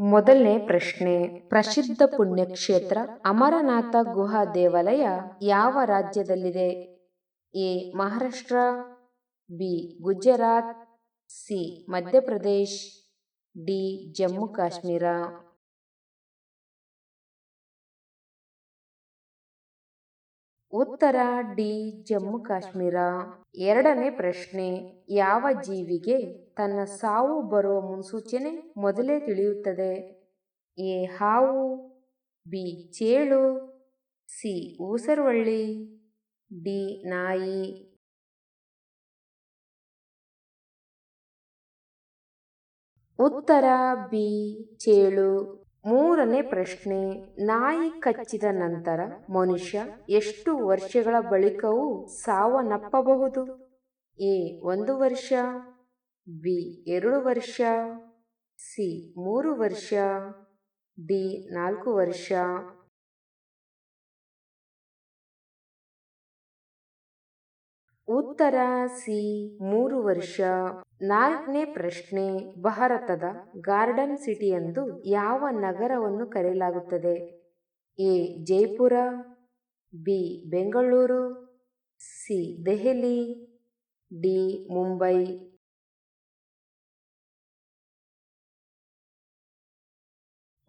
ಮೊದಲನೇ ಪ್ರಶ್ನೆ, ಪ್ರಸಿದ್ಧ ಪುಣ್ಯಕ್ಷೇತ್ರ ಅಮರನಾಥ ಗುಹಾ ದೇವಾಲಯ ಯಾವ ರಾಜ್ಯದಲ್ಲಿದೆ? A Maharashtra, B Gujarat, C Madhya Pradesh, D Jammu Kashmir. ಉತ್ತರ ಡಿ ಜಮ್ಮು ಕಾಶ್ಮೀರ. ಎರಡನೇ ಪ್ರಶ್ನೆ, ಯಾವ ಜೀವಿಗೆ ತನ್ನ ಸಾವು ಬರುವ ಮುನ್ಸೂಚನೆ ಮೊದಲೇ ತಿಳಿಯುತ್ತದೆ? ಎ ಹಾವು, ಬಿ ಚೇಳು, ಸಿ ಊಸರವಳ್ಳಿ, ಡಿ ನಾಯಿ. ಉತ್ತರ ಬಿ ಚೇಳು. ಮೂರನೇ ಪ್ರಶ್ನೆ, ನಾಯಿ ಕಚ್ಚಿದ ನಂತರ ಮನುಷ್ಯ ಎಷ್ಟು ವರ್ಷಗಳ ಬಳಿಕವೂ ಸಾವನ್ನಪ್ಪಬಹುದು? ಎ 1 ವರ್ಷ, ಬಿ 2 ವರ್ಷ, ಸಿ 3 ವರ್ಷ, ಡಿ 4 ವರ್ಷ. ಉತ್ತರ ಸಿ 3 ವರ್ಷ. ನಾಲ್ಕನೇ ಪ್ರಶ್ನೆ, ಭಾರತದ ಗಾರ್ಡನ್ ಸಿಟಿ ಎಂದು ಯಾವ ನಗರವನ್ನು ಕರೆಯಲಾಗುತ್ತದೆ? A Jaipur, B Bengaluru, C Delhi, D Mumbai.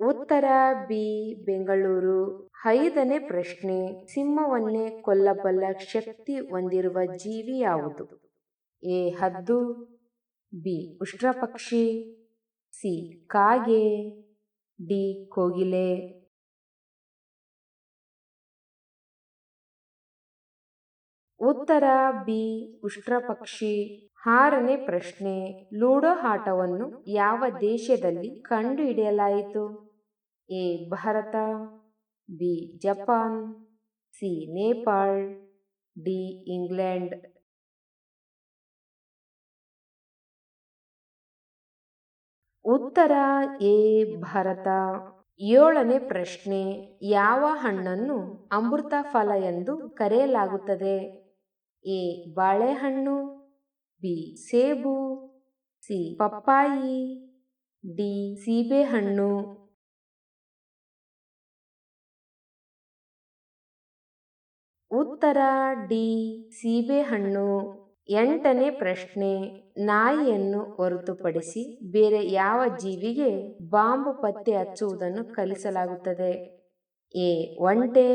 ಉತ್ತರ ಬಿ ಬೆಂಗಳೂರು. ಐದನೇ ಪ್ರಶ್ನೆ, ಸಿಂಹವನ್ನೇ ಕೊಲ್ಲಬಲ್ಲ ಶಕ್ತಿ ಹೊಂದಿರುವ ಜೀವಿ ಯಾವುದು? ಎ ಹದ್ದು, ಬಿ ಉಷ್ಟ್ರಪಕ್ಷಿ, ಸಿ ಕಾಗೆ, ಡಿ ಕೋಗಿಲೆ. ಉತ್ತರ ಬಿ ಉಷ್ಟ್ರಪಕ್ಷಿ. ಆರನೇ ಪ್ರಶ್ನೆ, ಲೂಡೋ ಆಟವನ್ನು ಯಾವ ದೇಶದಲ್ಲಿ ಕಂಡುಹಿಡಿಯಲಾಯಿತು? A Bharat, B Japan, C Nepal, D England. ಉತ್ತರ ಎ ಭಾರತ. ಏಳನೇ ಪ್ರಶ್ನೆ, ಯಾವ ಹಣ್ಣನ್ನು ಅಮೃತ ಫಲ ಎಂದು ಕರೆಯಲಾಗುತ್ತದೆ? ಎ ಬಾಳೆಹಣ್ಣು, ಬಿ ಸೇಬು, ಸಿ ಪಪ್ಪಾಯಿ, ಡಿ ಸೀಬೆಹಣ್ಣು. ಉತ್ತರ ಡಿ ಸೀಬೆಹಣ್ಣು. ಎಂಟನೇ ಪ್ರಶ್ನೆ, ನಾಯಿಯನ್ನು ಹೊರತುಪಡಿಸಿ ಬೇರೆ ಯಾವ ಜೀವಿಗೆ ಬಾಂಬು ಪತ್ತೆ ಹಚ್ಚುವುದನ್ನು ಕಲಿಸಲಾಗುತ್ತದೆ? ಎ ಒಂಟೆ,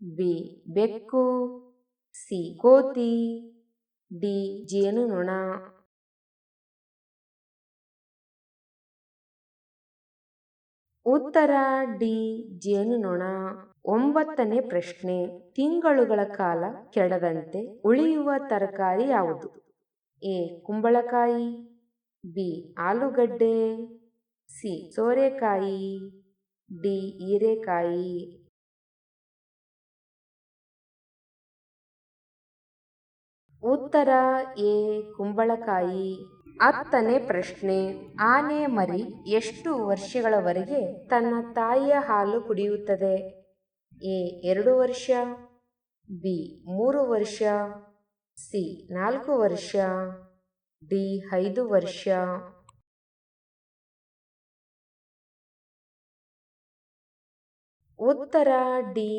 ಬಿ ಬೆಕ್ಕು, ಸಿ ಕೋತಿ, ಡಿ ಜೇನುನೊಣ. ಉತ್ತರ ಡಿ ಜೇನುನೊಣ. ಒಂಬತ್ತನೇ ಪ್ರಶ್ನೆ, ತಿಂಗಳುಗಳ ಕಾಲ ಕೆಡದಂತೆ ಉಳಿಯುವ ತರಕಾರಿ ಯಾವುದು? ಎ ಕುಂಬಳಕಾಯಿ, ಬಿ ಆಲೂಗಡ್ಡೆ, ಸಿ ಸೋರೆಕಾಯಿ, ಡಿ ಹೀರೆಕಾಯಿ. ಉತ್ತರ ಎ ಕುಂಬಳಕಾಯಿ. ಹತ್ತನೇ ಪ್ರಶ್ನೆ, ಆನೆ ಮರಿ ಎಷ್ಟು ವರ್ಷಗಳವರೆಗೆ ತನ್ನ ತಾಯಿಯ ಹಾಲು ಕುಡಿಯುತ್ತದೆ? ಎ 2 ವರ್ಷ, ಬಿ 3 ವರ್ಷ, ಸಿ 4 ವರ್ಷ, ಡಿ 5 ವರ್ಷ. ಉತ್ತರ ಡಿ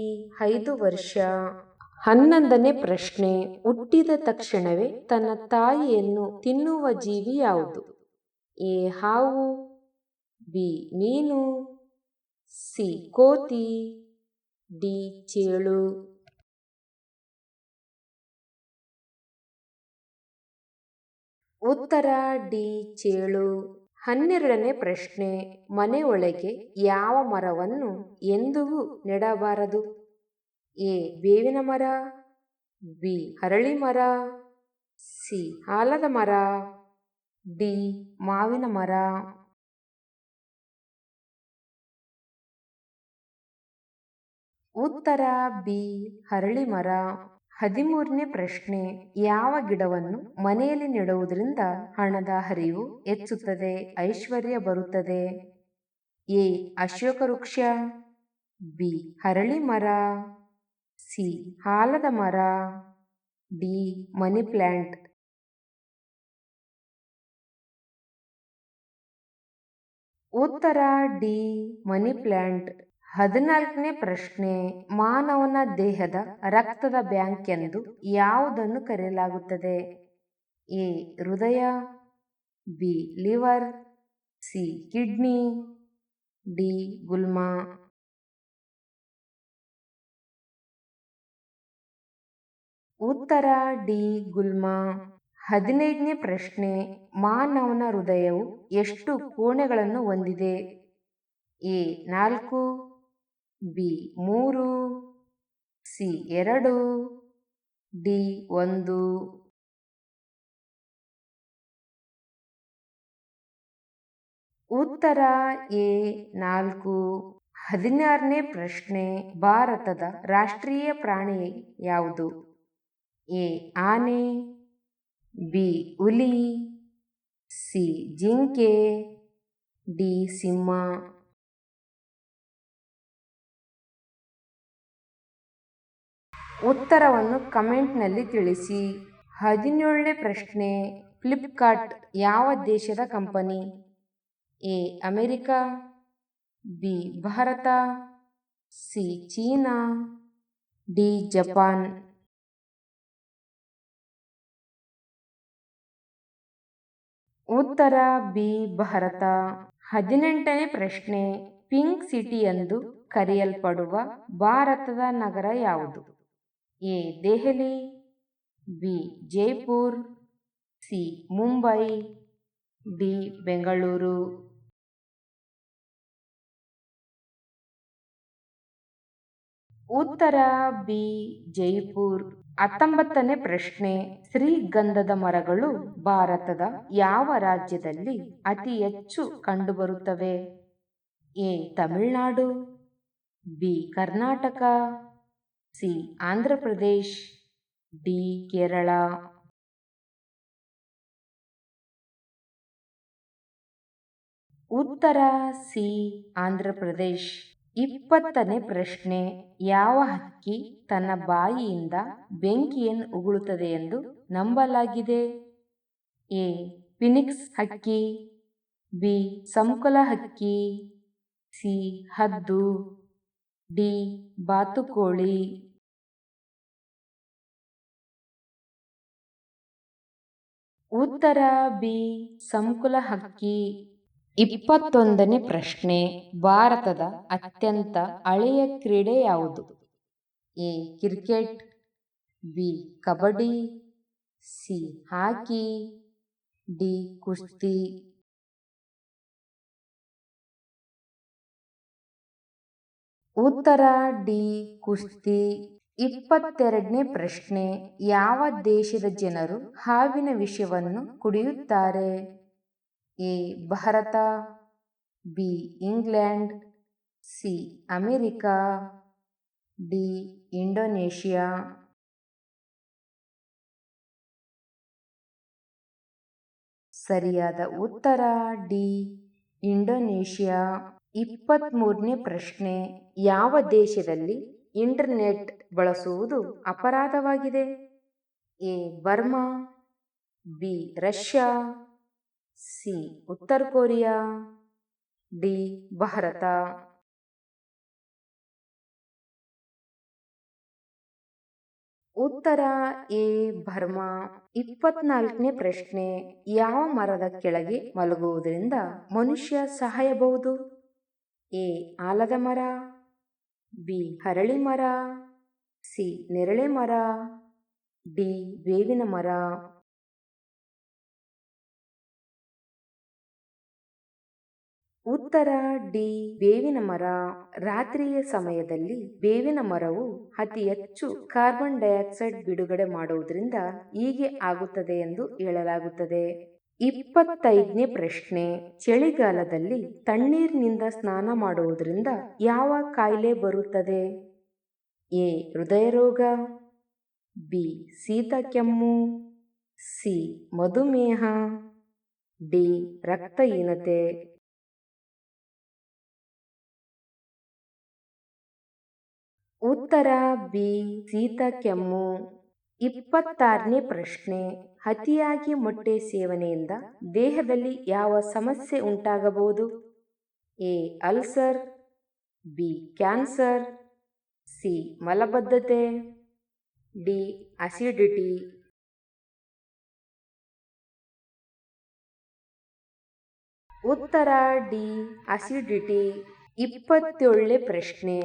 5 ವರ್ಷ. 11ನೇ ಪ್ರಶ್ನೆ, ಹುಟ್ಟಿದ ತಕ್ಷಣವೇ ತನ್ನ ತಾಯಿಯನ್ನು ತಿನ್ನುವ ಜೀವಿ ಯಾವುದು? ಎ ಹಾವು, ಬಿ ಮೀನು, ಸಿ ಕೋತಿ, ಡಿ ಚೇಳು. ಉತ್ತರ ಡಿ ಚೇಳು. 12ನೇ ಪ್ರಶ್ನೆ, ಮನೆ ಒಳಗೆ ಯಾವ ಮರವನ್ನು ಎಂದಿಗೂ ನೆಡಬಾರದು? ಎ ಬೇವಿನ ಮರ, ಬಿ ಅರಳಿ ಮರ, ಸಿ ಆಲದ ಮರ, ಡಿ ಮಾವಿನ ಮರ. ಉತ್ತರ ಬಿ ಅರಳಿ ಮರ. 13ನೇ ಪ್ರಶ್ನೆ, ಯಾವ ಗಿಡವನ್ನು ಮನೆಯಲ್ಲಿ ನೆಡುವುದರಿಂದ ಹಣದ ಹರಿವು ಹೆಚ್ಚುತ್ತದೆ, ಐಶ್ವರ್ಯ ಬರುತ್ತದೆ? ಎ ಅಶೋಕ ವೃಕ್ಷ, ಬಿ ಅರಳಿ ಮರ, ಸಿ ಆಲದ ಮರ, ಡಿ ಮನಿ ಪ್ಲಾಂಟ್. ಉತ್ತರ ಡಿ ಮನಿ ಪ್ಲಾಂಟ್. 14ನೇ ಪ್ರಶ್ನೆ, ಮಾನವನ ದೇಹದ ರಕ್ತದ ಬ್ಯಾಂಕ್ ಎಂದು ಯಾವುದನ್ನು ಕರೆಯಲಾಗುತ್ತದೆ? ಎ ಹೃದಯ, B liver, C kidney, D ಗುಲ್ಮ. ಉತ್ತರ ಡಿ ಗುಲ್ಮ. 15ನೇ ಪ್ರಶ್ನೆ, ಮಾನವನ ಹೃದಯವು ಎಷ್ಟು ಕೋಣೆಗಳನ್ನು ಹೊಂದಿದೆ? A 4, B 3, C 2, D 1. ಉತ್ತರ ಎ 4. 16ನೇ ಪ್ರಶ್ನೆ, ಭಾರತದ ರಾಷ್ಟ್ರೀಯ ಪ್ರಾಣಿ ಯಾವುದು? ಎ ಆನೆ, ಬಿ ಹುಲಿ, ಸಿ ಜಿಂಕೆ, ಡಿ ಸಿಂಹ. ಉತ್ತರವನ್ನು ಕಮೆಂಟ್ನಲ್ಲಿ ತಿಳಿಸಿ. 17ನೇ ಪ್ರಶ್ನೆ, ಫ್ಲಿಪ್ಕಾರ್ಟ್ ಯಾವ ದೇಶದ company? A America, B Bharat, C China, D Japan. ಉತ್ತರ ಬಿ ಭಾರತ. 18ನೇ ಪ್ರಶ್ನೆ, ಪಿಂಕ್ ಸಿಟಿ ಎಂದು ಕರೆಯಲ್ಪಡುವ ಭಾರತದ ನಗರ ಯಾವುದು? A Delhi, B Jaipur, C Mumbai, D Bengaluru. ಉತ್ತರ ಬಿ ಜೈಪುರ್. 19ನೇ ಪ್ರಶ್ನೆ, ಶ್ರೀಗಂಧದ ಮರಗಳು ಭಾರತದ ಯಾವ ರಾಜ್ಯದಲ್ಲಿ ಅತಿ ಹೆಚ್ಚು ಕಂಡುಬರುತ್ತವೆ? A Tamil Nadu, B Karnataka, C Andhra Pradesh, D Kerala. ಉತ್ತರ ಸಿ ಆಂಧ್ರ ಪ್ರದೇಶ್. 20ನೇ ಪ್ರಶ್ನೆ, ಯಾವ ಹಕ್ಕಿ ತನ್ನ ಬಾಯಿಯಿಂದ ಬೆಂಕಿಯನ್ನು ಉಗುಳುತ್ತದೆ ಎಂದು ನಂಬಲಾಗಿದೆ? ಎ ಫಿನಿಕ್ಸ್ ಹಕ್ಕಿ, ಬಿ ಸಂಕುಲ ಹಕ್ಕಿ, ಸಿ ಹದ್ದು, ಡಿ ಬಾತುಕೋಳಿ. ಉತ್ತರ ಬಿ ಸಂಕುಲ ಹಕ್ಕಿ. 21ನೇ ಪ್ರಶ್ನೆ, ಭಾರತದ ಅತ್ಯಂತ ಹಳೆಯ ಕ್ರೀಡೆ ಯಾವುದು? A cricket, B kabaddi, C hockey, D ಕುಸ್ತಿ. ಉತ್ತರ ಡಿ ಕುಸ್ತಿ. 22ನೇ ಪ್ರಶ್ನೆ, ಯಾವ ದೇಶದ ಜನರು ಹಾವಿನ ವಿಷವನ್ನು ಕುಡಿಯುತ್ತಾರೆ? A Bharat, B England, C America, D Indonesia. ಸರಿಯಾದ ಉತ್ತರ ಡಿ ಇಂಡೋನೇಷಿಯಾ. 23ನೇ ಪ್ರಶ್ನೆ, ಯಾವ ದೇಶದಲ್ಲಿ ಇಂಟರ್ನೆಟ್ ಬಳಸುವುದು ಅಪರಾಧವಾಗಿದೆ? A Burma, B Russia, C ಉತ್ತರ ಕೊರಿಯಾ, ಡಿ ಭಾರತ. ಉತ್ತರ ಎ ಬರ್ಮಾ. 24ನೇ ಪ್ರಶ್ನೆ, ಯಾವ ಮರದ ಕೆಳಗೆ ಮಲಗುವುದರಿಂದ ಮನುಷ್ಯ ಸಾಯಬಹುದು? ಎ ಆಲದ ಮರ, ಬಿ ಹರಳಿ ಮರ, ಸಿ ನೆರಳೆ ಮರ, ಡಿ ಬೇವಿನ ಮರ. ಉತ್ತರ ಡಿ ಬೇವಿನ ಮರ. ರಾತ್ರಿಯ ಸಮಯದಲ್ಲಿ ಬೇವಿನ ಮರವು ಅತಿ ಹೆಚ್ಚು ಕಾರ್ಬನ್ ಡೈಆಕ್ಸೈಡ್ ಬಿಡುಗಡೆ ಮಾಡುವುದರಿಂದ ಹೀಗೆ ಆಗುತ್ತದೆ ಎಂದು ಹೇಳಲಾಗುತ್ತದೆ. 25ನೇ ಪ್ರಶ್ನೆ, ಚಳಿಗಾಲದಲ್ಲಿ ತಣ್ಣೀರಿನಿಂದ ಸ್ನಾನ ಮಾಡುವುದರಿಂದ ಯಾವ ಕಾಯಿಲೆ ಬರುತ್ತದೆ? ಎ ಹೃದಯ ರೋಗ, ಬಿ ಶೀತ ಕೆಮ್ಮು, ಸಿ ಮಧುಮೇಹ, ಡಿ ರಕ್ತಹೀನತೆ. ಉತ್ತರ ಬಿ ಶೀತ ಕೆಮ್ಮು. 26ನೇ ಪ್ರಶ್ನೆ, ಅತಿಯಾಗಿ ಮೊಟ್ಟೆ ಸೇವನೆಯಿಂದ ದೇಹದಲ್ಲಿ ಯಾವ ಸಮಸ್ಯೆ ಉಂಟಾಗಬಹುದು? A ulcer, B cancer, C ಮಲಬದ್ಧತೆ, ಡಿ ಅಸಿಡಿಟಿ. ಉತ್ತರ ಡಿ ಅಸಿಡಿಟಿ. 27ನೇ ಪ್ರಶ್ನೆ.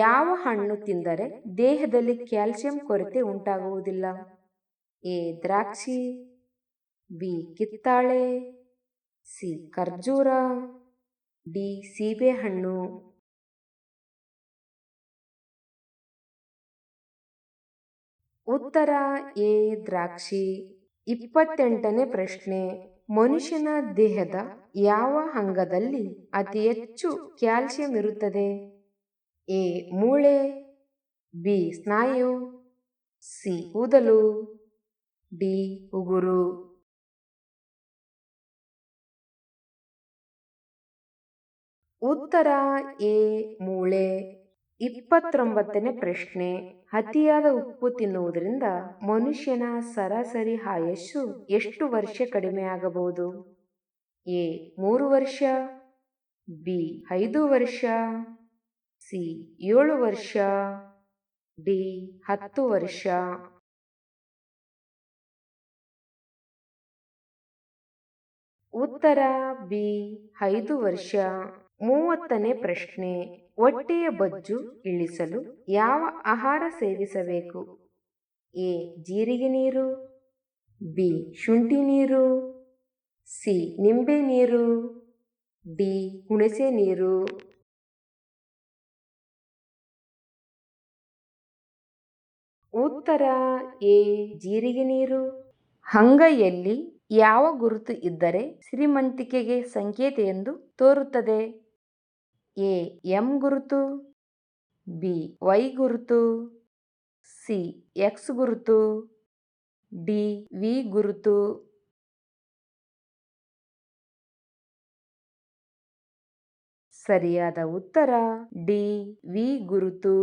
ಯಾವ ಹಣ್ಣು ತಿಂದರೆ ದೇಹದಲ್ಲಿ ಕ್ಯಾಲ್ಸಿಯಂ ಕೊರತೆ ಉಂಟಾಗುವುದಿಲ್ಲ? ಎ ದ್ರಾಕ್ಷಿ, ಬಿ ಕಿತ್ತಾಳೆ, ಸಿ ಖರ್ಜೂರ, ಡಿ ಸೀಬೆಹಣ್ಣು. ಉತ್ತರ ಎ ದ್ರಾಕ್ಷಿ. 28ನೇ ಪ್ರಶ್ನೆ. ಮನುಷ್ಯನ ದೇಹದ ಯಾವ ಅಂಗದಲ್ಲಿ ಅತಿ ಹೆಚ್ಚು ಕ್ಯಾಲ್ಸಿಯಂ ಇರುತ್ತದೆ? ಎ ಮೂಳೆ, ಬಿ ಸ್ನಾಯು, ಸಿ ಕೂದಲು, ಡಿ ಉಗುರು. ಉತ್ತರ ಎ ಮೂಳೆ. 29ನೇ ಪ್ರಶ್ನೆ. ಅತಿಯಾದ ಉಪ್ಪು ತಿನ್ನುವುದರಿಂದ ಮನುಷ್ಯನ ಸರಾಸರಿ ಆಯಸ್ಸು ಎಷ್ಟು ವರ್ಷ ಕಡಿಮೆಯಾಗಬಹುದು? ಎ 3 ವರ್ಷ, ಬಿ 5 ವರ್ಷ, ಸಿ 7 ವರ್ಷ, ಡಿ 10 ವರ್ಷ. ಉತ್ತರ ಬಿ 5 ವರ್ಷ. 30ನೇ ಪ್ರಶ್ನೆ. ಹೊಟ್ಟೆಯ ಬೊಜ್ಜು ಇಳಿಸಲು ಯಾವ ಆಹಾರ ಸೇವಿಸಬೇಕು? ಎ ಜೀರಿಗೆ ನೀರು, ಬಿ ಶುಂಠಿ ನೀರು, ಸಿ ನಿಂಬೆ ನೀರು, ಡಿ ಹುಣಸೆ ನೀರು. ಉತ್ತರ ಎ ಜೀರಿಗೆ ನೀರು. ಅಂಗೈಯಲ್ಲಿ ಯಾವ ಗುರುತು ಇದ್ದರೆ ಶ್ರೀಮಂತಿಕೆಗೆ ಸಂಕೇತ ಎಂದು ತೋರುತ್ತದೆ? ಎ ಎಂ ಗುರುತು, ಬಿ ವೈ ಗುರುತು, ಸಿ ಎಕ್ಸ್ ಗುರುತು, ಡಿ ವಿ ಗುರುತು. ಸರಿಯಾದ ಉತ್ತರ ಡಿ ವಿ ಗುರುತು.